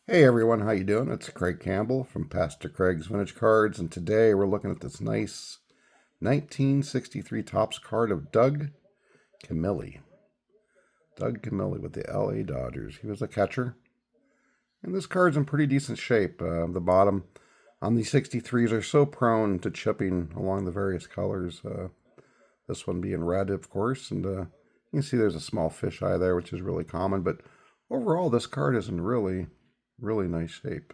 Hey everyone, how you doing? It's Craig Campbell from Pastor Craig's Vintage Cards, and today we're looking at this nice 1963 Topps card of Doug Camilli. Doug Camilli with the LA Dodgers. He was a catcher, and this card's in pretty decent shape. The bottom on these 63s are so prone to chipping along the various colors. This one being red, of course, and you can see there's a small fisheye there, which is really common, but overall this card is in really nice shape.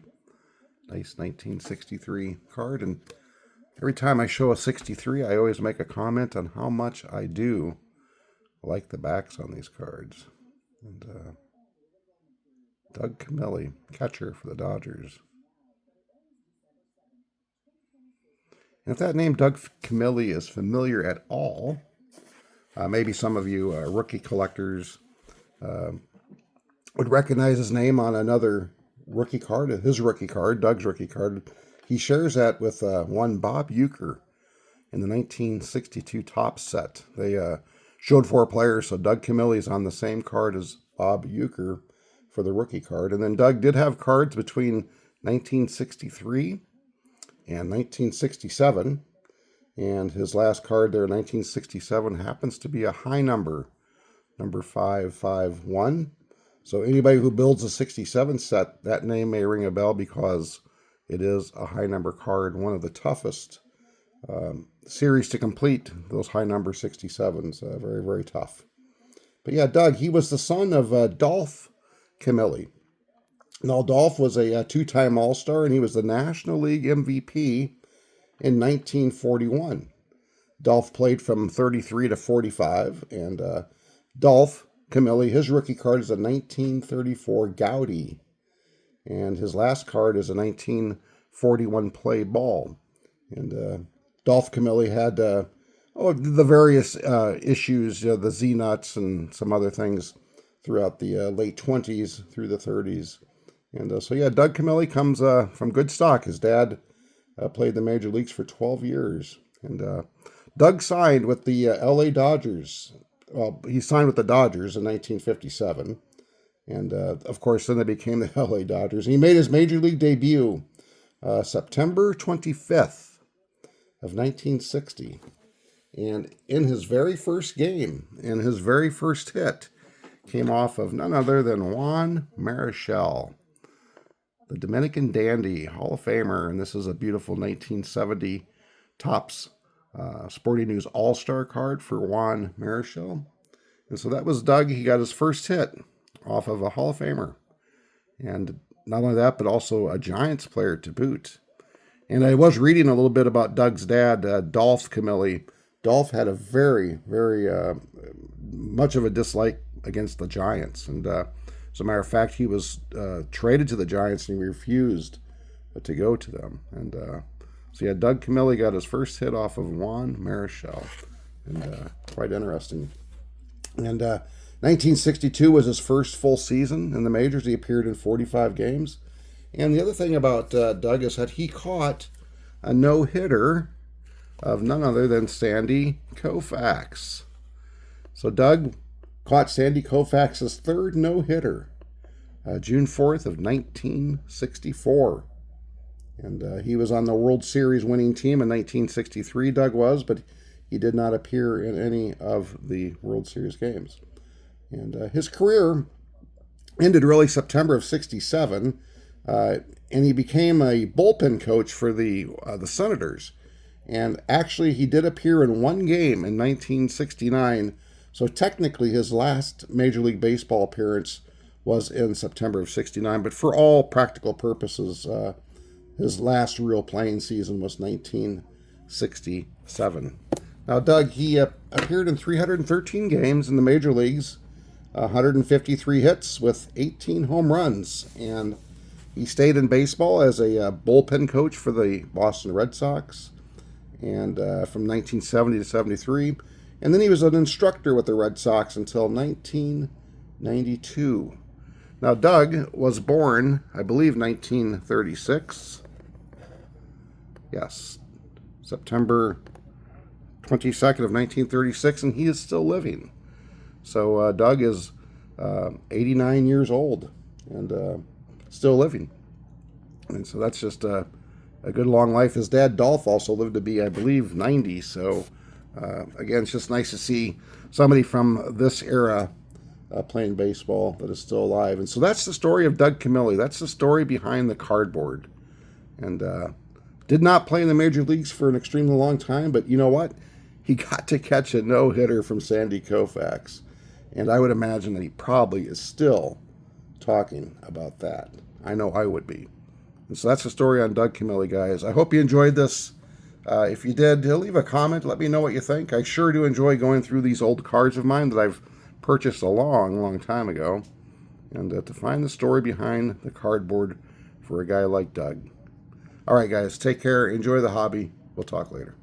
Nice 1963 card, and every time I show a 63, I always make a comment on how much I do like the backs on these cards. And Doug Camilli, catcher for the Dodgers. And if that name Doug Camilli is familiar at all, maybe some of you rookie collectors would recognize his name on another rookie card, his rookie card, Doug's rookie card. He shares that with one Bob Uecker in the 1962 Topps set. They showed four players, so Doug Camilli is on the same card as Bob Uecker for the rookie card. And then Doug did have cards between 1963 and 1967. And his last card there, 1967, happens to be a high number 551. So anybody who builds a 67 set, that name may ring a bell because it is a high number card, one of the toughest series to complete, those high number 67s. Very tough. But yeah, Doug, he was the son of Dolph Camilli. Now, Dolph was a two-time All-Star, and he was the National League MVP in 1941. Dolph played from 33 to 45, and Dolph Camilli, his rookie card is a 1934 Gaudi, and his last card is a 1941 Play Ball. And Dolph Camilli had the various issues, the Z-nuts and some other things throughout the late 20s through the 30s. And so, yeah, Doug Camilli comes from good stock. His dad played the major leagues for 12 years. And Doug signed with the LA Dodgers. Well, he signed with the Dodgers in 1957. And, of course, then they became the LA Dodgers. He made his major league debut September 25th of 1960. And in his very first game, in his very first hit, came off of none other than Juan Marichal, the Dominican dandy, Hall of Famer. And this is a beautiful 1970 Topps Sporting News All-Star card for Juan Marichal. And so that was Doug. He got his first hit off of a Hall of Famer. And not only that, but also a Giants player to boot. And I was reading a little bit about Doug's dad, Dolph Camilli. Dolph had a very much of a dislike against the Giants. And as a matter of fact, he was traded to the Giants and he refused to go to them. And so yeah, Doug Camilli got his first hit off of Juan Marichal. And quite interesting. And 1962 was his first full season in the majors. He appeared in 45 games. And the other thing about Doug is that he caught a no-hitter of none other than Sandy Koufax. So Doug caught Sandy Koufax's third no-hitter, June 4th of 1964. And he was on the World Series winning team in 1963, Doug was, but he did not appear in any of the World Series games. And his career ended really September of 67, and he became a bullpen coach for the Senators. And actually, he did appear in one game in 1969, so technically his last Major League Baseball appearance was in September of 69, but for all practical purposes, his last real playing season was 1967. Now, Doug, he appeared in 313 games in the major leagues, 153 hits with 18 home runs, and he stayed in baseball as a bullpen coach for the Boston Red Sox, and from 1970 to 73, and then he was an instructor with the Red Sox until 1992. Now, Doug was born, I believe, 1936. Yes, September 22nd of 1936, and he is still living. So Doug is 89 years old, and still living. And so that's just a good long life. His dad, Dolph, also lived to be, I believe, 90. So, again, it's just nice to see somebody from this era playing baseball that is still alive. And so that's the story of Doug Camilli. That's the story behind the cardboard. And did not play in the major leagues for an extremely long time, but you know what? He got to catch a no-hitter from Sandy Koufax. And I would imagine that he probably is still talking about that. I know I would be. And so that's the story on Doug Camilli, guys. I hope you enjoyed this. If you did, leave a comment. Let me know what you think. I sure do enjoy going through these old cards of mine that I've purchased a long, long time ago. And to find the story behind the cardboard for a guy like Doug. All right, guys. Take care. Enjoy the hobby. We'll talk later.